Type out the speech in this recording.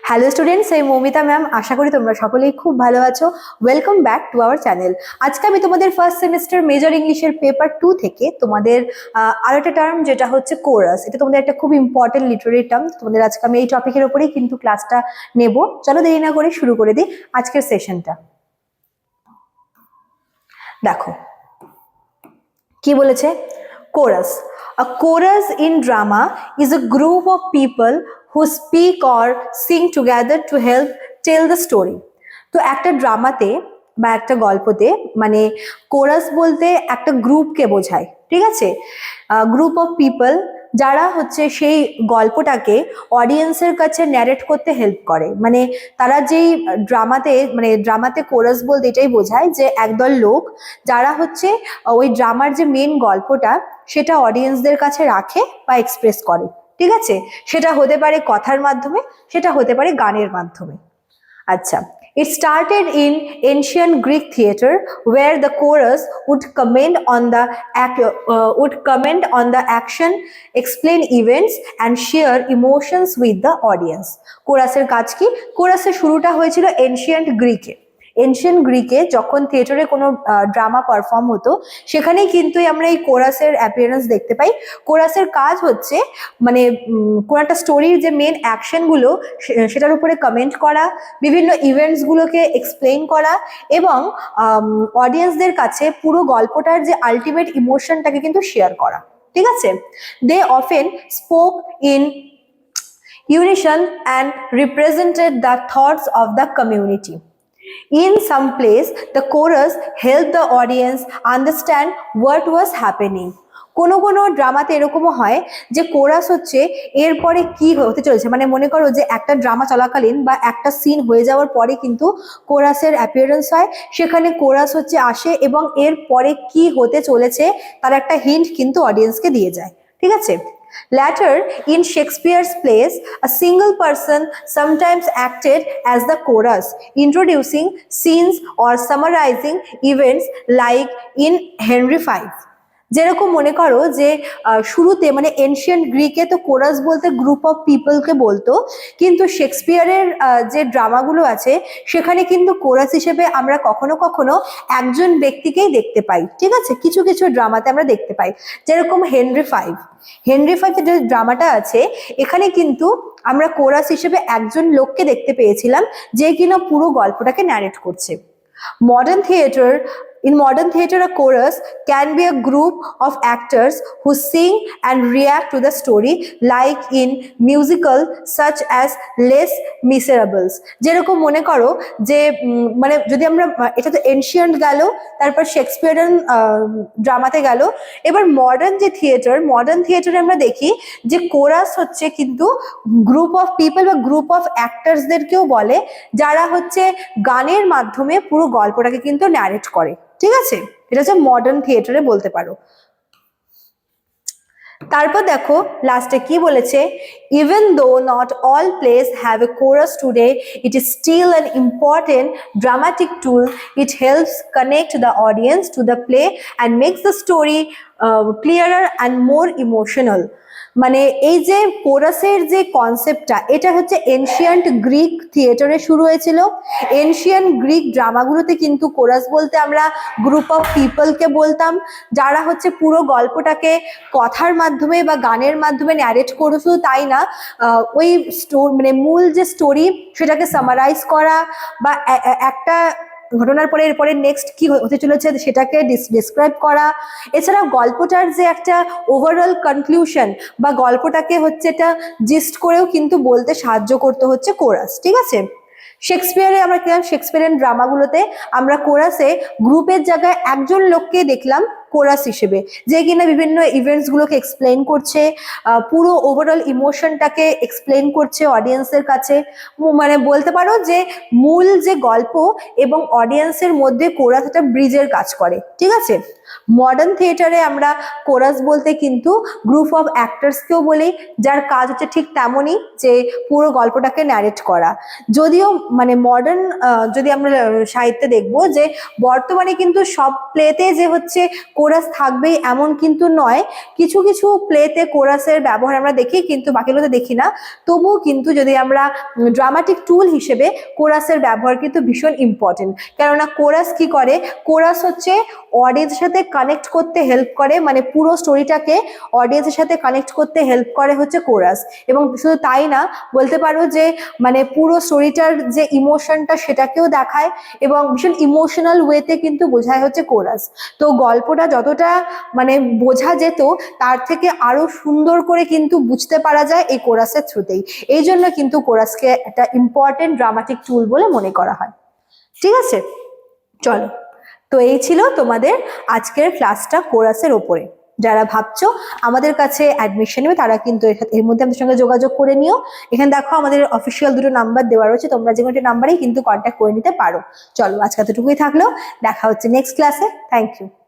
Hello students, এই Moumita ma'am. আশা করি তোমরা সকলেই খুব ভালো আছো। Welcome back to our channel. আজকে আমি তোমাদের ফার্স্ট সেমিস্টার মেজর ইংলিশের পেপার 2 থেকে তোমাদের আরো একটা টার্ম, যেটা হচ্ছে কোরাস। এটা তোমাদের একটা খুব ইম্পর্টেন্ট লিটারেরি টার্ম। তোমাদের আজকে আমি এই টপিকের উপরেই কিন্তু ক্লাসটা নেব। চলো দেরি না করে শুরু করে দিই আজকের সেশনটা। দেখো কি বলেছে। Chorus, a chorus in drama is a group of people who speak or sing together to help tell the story. তো একটা ড্রামাতে বা একটা গল্পতে মানে কোরাস বলতে একটা গ্রুপকে বোঝায়, ঠিক আছে? গ্রুপ অফ পিপল যারা হচ্ছে সেই গল্পটাকে অডিয়েন্সের কাছে ন্যারেট করতে হেল্প করে। মানে তারা যেই ড্রামাতে কোরাস বলতে এটাই বোঝায় যে একদল লোক যারা হচ্ছে ওই ড্রামার যে মেন গল্পটা সেটা অডিয়েন্সদের কাছে রাখে বা এক্সপ্রেস করে, ঠিক আছে? সেটা হতে পারে কথার মাধ্যমে, সেটা হতে পারে গানের মাধ্যমে। আচ্ছা, it started in ancient Greek theater where the chorus would comment on the action, explain events and share emotions with the audience. কোরাসের কাজ কি? কোরাসের শুরুটা হয়েছিল এনশিয়েন্ট গ্রিকে যখন থিয়েটারে কোনো ড্রামা পারফর্ম হতো, সেখানেই কিন্তু আমরা এই কোরাসের অ্যাপিয়ারেন্স দেখতে পাই। কোরাসের কাজ হচ্ছে মানে কোনো একটা স্টোরির যে মেন অ্যাকশনগুলো সেটার উপরে কমেন্ট করা, বিভিন্ন ইভেন্টসগুলোকে এক্সপ্লেইন করা এবং অডিয়েন্সদের কাছে পুরো গল্পটার যে আলটিমেট ইমোশনটাকে কিন্তু শেয়ার করা, ঠিক আছে? They often spoke in unison and represented the thoughts of the community. In some place, the chorus helped the audience understand what was happening. কোনো কোনো ড্রামাতে এরকমও হয় যে কোরাস হচ্ছে এরপরে কি হতে চলেছে। মানে মনে করো যে একটা ড্রামা চলাকালীন বা একটা সিন হয়ে যাওয়ার পরে কিন্তু কোরাসের অ্যাপিয়ারেন্স হয়, সেখানে কোরাস হচ্ছে আসে এবং এর পরে কি হতে চলেছে তার একটা হিন্ট কিন্তু অডিয়েন্সকে দিয়ে যায়, ঠিক আছে? Later, in Shakespeare's plays, a single person sometimes acted as the chorus, introducing scenes or summarizing events like in Henry V. যেরকম মনে করো যে শুরুতে মানে এনশিয়েন্ট গ্রিকে তো কোরাস বলতে গ্রুপ অফ পিপলকে বলতো, কিন্তু শেক্সপিয়ারের যে ড্রামাগুলো আছে সেখানে কিন্তু কোরাস হিসেবে আমরা কখনো কখনো একজন ব্যক্তিকেই দেখতে পাই, ঠিক আছে? কিছু কিছু ড্রামাতে আমরা দেখতে পাই, যেরকম হেনরি ফাইভ যে ড্রামাটা আছে এখানে কিন্তু আমরা কোরাস হিসেবে একজন লোককে দেখতে পেয়েছিলাম যে কিনা পুরো গল্পটাকে ন্যারেট করছে। In modern theater, a chorus can be a group of actors who sing and react to the story, like in musical such as Les Miserables. যেরকম মনে করো যে মানে যদি আমরা, এটা তো এনশিয়েন্ট গেল, তারপর শেক্সপিয়ারিয়ান ড্রামাতে গেল, এবার মডার্ন থিয়েটারে আমরা দেখি যে কোরাস হচ্ছে কিন্তু গ্রুপ অফ পিপল বা গ্রুপ অফ অ্যাক্টার্সদেরকেও বলে, যারা হচ্ছে গানের মাধ্যমে পুরো গল্পটাকে কিন্তু ন্যারেট করে, ঠিক আছে? এটা হচ্ছে মডার্ন থিয়েটারে বলতে পারো। তারপর দেখো লাস্টে কি বলেছে, even though not all plays have a chorus today, it is still an important dramatic tool. It helps connect the audience to the play and makes the story clearer and more emotional. মানে এই যে কোরাসের যে কনসেপ্টটা, এটা হচ্ছে ancient Greek থিয়েটারে শুরু হয়েছিল। এনশিয়েন্ট গ্রিক ড্রামাগুলোতে কিন্তু কোরাস বলতে আমরা গ্রুপ অফ পিপলকে বলতাম, যারা হচ্ছে পুরো গল্পটাকে কথার মাধ্যমে বা গানের মাধ্যমে ন্যারেট করে। শুধু তাই না, ওই মানে মূল যে স্টোরি সেটাকে সামারাইজ করা বা একটা ঘটনার পরে এরপরে নেক্সট কি হতে চলেছে সেটাকে ডিসক্রাইব করা, এছাড়া গল্পটার যে একটা ওভারঅল কনক্লুশন বা গল্পটাকে হচ্ছে এটা জিস্ট করেও কিন্তু বলতে সাহায্য করতে হচ্ছে কোরাস, ঠিক আছে? শেক্সপিয়ারিয়ান ড্রামাগুলোতে আমরা কোরাসে গ্রুপের জায়গায় একজন লোককে দেখলাম কোরাস হিসেবে, যে কিনা বিভিন্ন ইভেন্টসগুলোকে এক্সপ্লেন করছে, পুরো ওভারঅল ইমোশনটাকে এক্সপ্লেন করছে অডিয়েন্সের কাছে। মানে বলতে পারো যে মূল যে গল্প এবং অডিয়েন্সের মধ্যে কোরাস একটা ব্রিজের কাজ করে, ঠিক আছে? মডার্ন থিয়েটারে আমরা কোরাস বলতে কিন্তু গ্রুপ অফ অ্যাক্টার্সকেও বলি, যার কাজ হচ্ছে ঠিক তেমনই, যে পুরো গল্পটাকে ন্যারেট করা। যদিও মানে মডার্ন যদি আমরা সাহিত্যে দেখবো যে বর্তমানে কিন্তু সব প্লেতে যে হচ্ছে কোরাস থাকবেই এমন কিন্তু নয়। কিছু কিছু প্লেতে কোরাসের ব্যবহার আমরা দেখি, কিন্তু বাকিগুলোতে দেখি না। তবুও কিন্তু যদি আমরা ড্রামাটিক টুল হিসেবে কোরাসের ব্যবহার কিন্তু ভীষণ ইম্পর্টেন্ট। কেননা কোরাস কি করে, কোরাস হচ্ছে অডিয়েন্সের সাথে কানেক্ট করতে হেল্প করে, মানে পুরো স্টোরিটাকে অডিয়েন্সের সাথে কানেক্ট করতে হেল্প করে হচ্ছে কোরাস। এবং শুধু তাই না, বলতে পারো যে মানে পুরো স্টোরিটার যে ইমোশনটা সেটাকেও দেখায় এবং ভীষণ ইমোশনাল ওয়েতে কিন্তু বোঝায় হচ্ছে কোরাস। তো গল্পটা যতটা মানে বোঝা যেত তার থেকে আরো সুন্দর করে কিন্তু বুঝতে পারা যায় এই কোরাসের থ্রুতেই। এই জন্য কিন্তু কোরাসকে একটা ইম্পর্টেন্ট ড্রামাটিক টুল বলে মনে করা হয়। ঠিক আছে, চলো। তো এই ছিল তোমাদের আজকের ক্লাসটা কোরাসের ওপরে। যারা ভাবছো আমাদের কাছে অ্যাডমিশন নেবে তারা কিন্তু এর মধ্যে আমাদের সঙ্গে যোগাযোগ করে নিও। এখানে দেখো আমাদের অফিসিয়াল দুটো নাম্বার দেওয়া রয়েছে, তোমরা যে কোনো একটা নাম্বারেই কিন্তু কন্ট্যাক্ট করে নিতে পারো। চলো, আজকে এতটুকুই থাকলো, দেখা হচ্ছে নেক্সট ক্লাসে। Thank you.